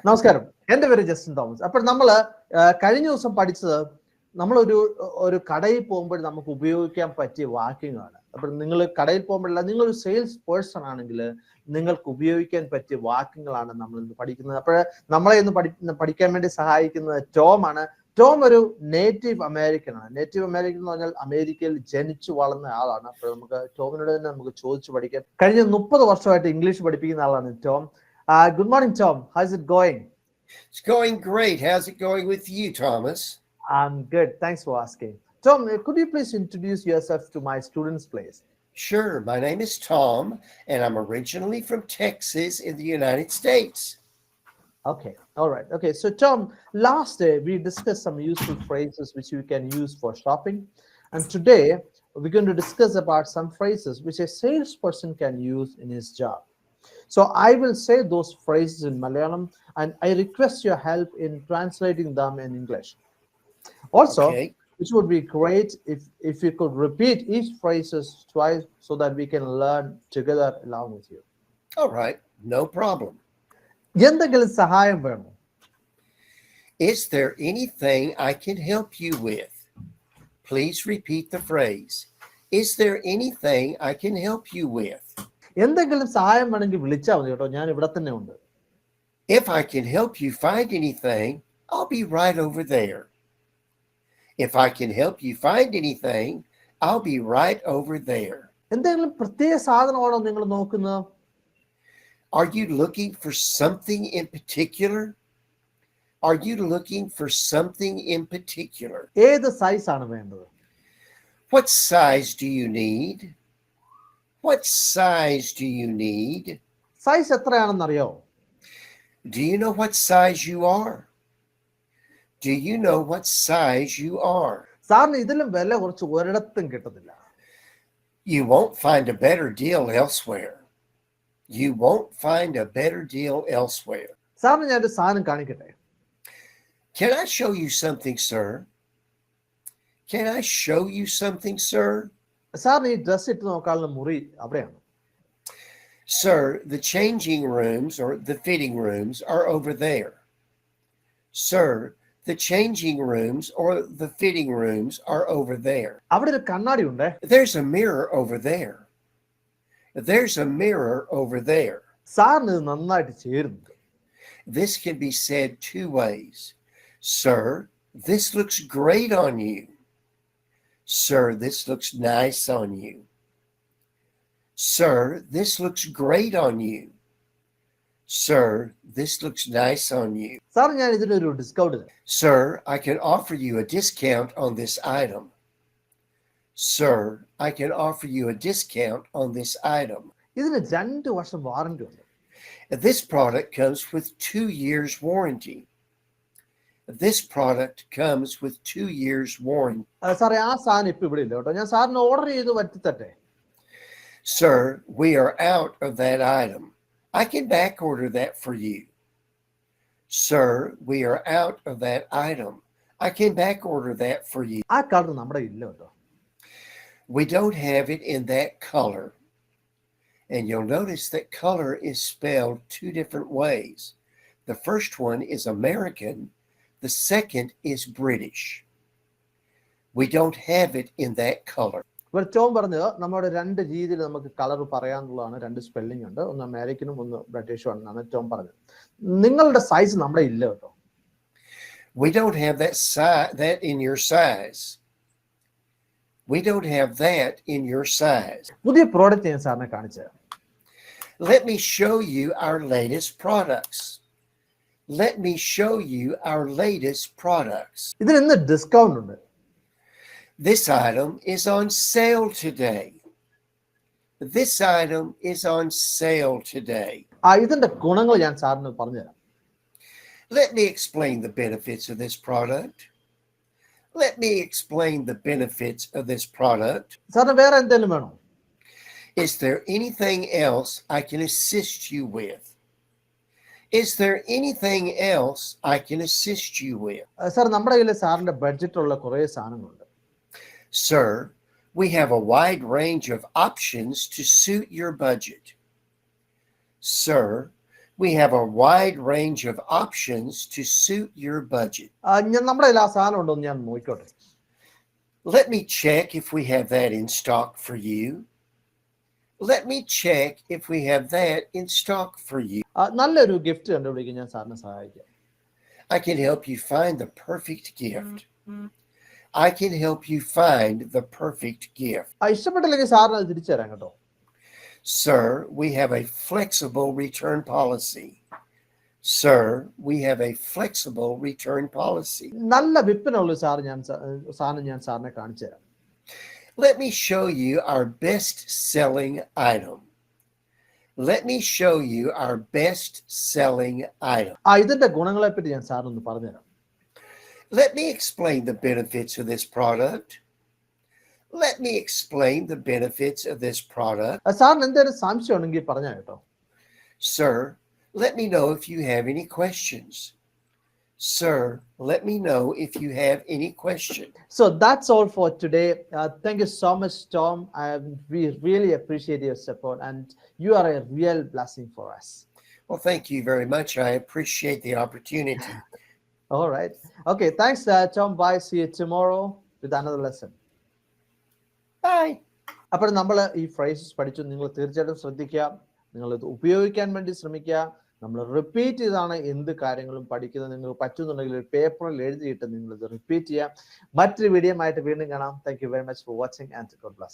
നമസ്കാരം. എൻ്റെ പേര് ജസ്റ്റിൻ തോമസ്. അപ്പോൾ നമ്മൾ കഴിഞ്ഞ ദിവസം പഠിച്ചത് നമ്മളൊരു കടയിൽ പോകുമ്പോൾ നമുക്ക് ഉപയോഗിക്കാൻ പറ്റിയ വാക്യങ്ങളാണ്. അപ്പോൾ നിങ്ങൾ കടയിൽ പോകുമ്പോഴല്ല, നിങ്ങളൊരു സെയിൽസ് പേഴ്സൺ ആണെങ്കിൽ നിങ്ങൾക്ക് ഉപയോഗിക്കാൻ പറ്റിയ വാക്യങ്ങളാണ് നമ്മൾ ഇന്ന് പഠിക്കുന്നത്. അപ്പോൾ നമ്മളെ ഇന്ന് പഠിക്കാൻ വേണ്ടി സഹായിക്കുന്നത് ടോം ആണ്. ടോം ഒരു നേറ്റീവ് അമേരിക്കൻ ആണ്. നേറ്റീവ് അമേരിക്കൻ എന്ന് പറഞ്ഞാൽ അമേരിക്കയിൽ ജനിച്ചു വളർന്ന ആളാണ്. അപ്പോൾ നമുക്ക് ടോമിനോട് തന്നെ നമുക്ക് ചോദിച്ചു പഠിക്കാം. കഴിഞ്ഞ 30 വർഷമായിട്ട് ഇംഗ്ലീഷ് പഠിപ്പിക്കുന്ന ആളാണ് Tom. Good morning, Tom. How's it going? It's going great. How's it going with you, Thomas? I'm good. Thanks for asking. Tom, could you please introduce yourself to my students, please? Sure. My name is Tom, and I'm originally from Texas in the United States. Okay. All right. Okay. So, Tom, last day we discussed some useful phrases which you can use for shopping. And today we're going to discuss about some phrases which a salesperson can use in his job. So I will say those phrases in Malayalam, and I request your help in translating them in English. Also, which would be great if you could repeat each phrases twice so that we can learn together along with you. All right, no problem. എന്തെങ്കിലും സഹായം വേണോ? Is there anything I can help you with? Please repeat the phrase. Is there anything I can help you with? എന്തെങ്കിലും സഹായം വേണമെങ്കിൽ വിളിച്ചാൽ മതി കേട്ടോ, ഞാൻ ഇവിടെ തന്നെ ഉണ്ട്. If I can help you find anything, I'll be right over there. If I can help you find anything, I'll be right over there. എന്തെങ്കിലും പ്രത്യേക സാധനമാണോ നിങ്ങൾ നോക്കുന്നത്? Are you looking for something in particular? Are you looking for something in particular? ഏത് size ആണ് വേണ്ടത്? What size do you need? What size do you need? Size എത്രയാണെന്ന് അറിയോ? Do you know what size you are? Do you know what size you are? സാറിന് ഇതിലും വില കുറച്ച് ഒരിടത്തും കിട്ടത്തില്ല. You won't find a better deal elsewhere. You won't find a better deal elsewhere. സാറിന് ഞാൻ ഒരു സാധനം കാണിക്കട്ടെ? Can I show you something, sir? Can I show you something, sir? സാറിന് ഈ ഡ്രസ് ഇട്ട് നോക്കാനുള്ള മുറി അവിടെയാണ്. Sir, the changing rooms or the fitting rooms are over there. Sir, the changing rooms or the fitting rooms are over there. അവിടെ ഒരു കണ്ണാടി ഉണ്ട്. There's a mirror over there. There's a mirror over there. സാറിന് ഇത് നന്നായിട്ട് ചേരുന്നു. This can be said two ways. Sir, this looks great on you. Sir, this looks nice on you. Sir, this looks great on you. Sir, this looks nice on you. Sir ഞാൻ ഇതിനൊരു discount തരാം. Sir, I can offer you a discount on this item. Sir, I can offer you a discount on this item. ഇതിന് 2 വർഷം warranty ഉണ്ട്. This product comes with 2 years warranty. This product comes with 2 years warranty. സാറേ ആ സാധനം ഇപ്പൊ ഇവിടെ ഇല്ല കേട്ടോ, ഞാൻ സാറിന് ഓർഡർ ചെയ്ത് വരുത്തിത്തട്ടെ. Sir, we are out of that item. I can back order that for you. Sir, we are out of that item. I can back order that for you. ആ കളർ നമ്മുടെ ഇല്ല കേട്ടോ. We don't have it in that color. And you'll notice that color is spelled 2 different ways. The first one is American. The second is British. We don't have it in that color. ഇപ്പോൾ Tom പറഞ്ഞത് നമ്മുടെ 2 രീതിയിൽ നമുക്ക് colour പറയാനുള്ളതാണ്. 2 spelling ഉണ്ട്, ഒന്ന് അമേരിക്കനും ഒന്ന് ബ്രിട്ടീഷും ആണെന്നാണ് Tom പറഞ്ഞത്. നിങ്ങളുടെ സൈസ് നമ്മുടെ ഇല്ല കേട്ടോ. We don't have that in your size. We don't have that in your size. പുതിയ പ്രോഡക്റ്റ് ഞാൻ സാറിനെ കാണിച്ചത്. Let me show you our latest products. Let me show you our latest products. ഇതിന് ഇന്ന് ഡിസ്കൗണ്ട് ഉണ്ട്. This item is on sale today. This item is on sale today. ഇതിന്റെ ഗുണങ്ങൾ ഞാൻ സാറിന് പറഞ്ഞുതരാം. Let me explain the benefits of this product. Let me explain the benefits of this product. സാറിന് വേറെ എന്തെങ്കിലും വേണോ? Is there anything else I can assist you with? Is there anything else I can assist you with? Sir നമ്മുടെ കയ്യിൽ സാറിന്റെ ബഡ്ജറ്റുള്ള കുറേ സാധനങ്ങളുണ്ട്. Sir, we have a wide range of options to suit your budget. Sir, We have a wide range of options to suit your budget. നമ്മുടെ കയ്യിൽ ആ സാധനം ഉണ്ടോ എന്ന് ഞാൻ നോക്കിക്കോട്ടെ. Let me check if we have that in stock for you. Let me check if we have that in stock for you. നല്ലൊരു gift കണ്ടുപിടിക്കാൻ ഞാൻ സാറിനെ സഹായിക്കാം. I can help you find the perfect gift. I can help you find the perfect gift. ഇഷ്ടപ്പെട്ടില്ലെങ്കിൽ സാറിന് അത് തിരിച്ചു തരാം കേട്ടോ. Sir, we have a flexible return policy. Sir, we have a flexible return policy. നല്ല വിൽപ്പനയുള്ള സാധനം ഞാൻ സാറിനെ കാണിച്ചു തരാം. Let me show you our best-selling item. Let me show you our best-selling item. ഇതിന്റെ ഗുണങ്ങളെ പറ്റി ഞാൻ സാറിനൊന്ന് പറഞ്ഞുതരാം. Let me explain the benefits of this product. Let me explain the benefits of this product. സാറിന് എന്തെങ്കിലും സംശയം ഉണ്ടെങ്കിൽ പറഞ്ഞാൽ കേട്ടോ. Sir, let me know if you have any questions. Sir, let me know if you have any questions. So that's all for today. Thank you so much, Tom. We really appreciate your support, and you are a real blessing for us. Well, thank you very much. I appreciate the opportunity. All right. Okay, thanks, Tom. Bye. See you tomorrow with another lesson. Bye. അപ്പോൾ നമ്മൾ ഈ phrases പഠിച്ചു. നിങ്ങൾ തീർച്ചയായിട്ടും ശ്രദ്ധിക്കുക, നിങ്ങൾ ഇത് ഉപയോഗിക്കാൻ വേണ്ടി ശ്രമിക്കുക. നമ്മൾ റിപ്പീറ്റ് ചെയ്താണ് എന്ത് കാര്യങ്ങളും പഠിക്കുന്നത്. നിങ്ങൾക്ക് പറ്റുന്നുണ്ടെങ്കിൽ ഒരു പേപ്പറിൽ എഴുതിയിട്ട് നിങ്ങൾ ഇത് റിപ്പീറ്റ് ചെയ്യുക. മറ്റൊരു വീഡിയോ ആയിട്ട് വീണ്ടും കാണാം. Thank you very much for watching and God bless.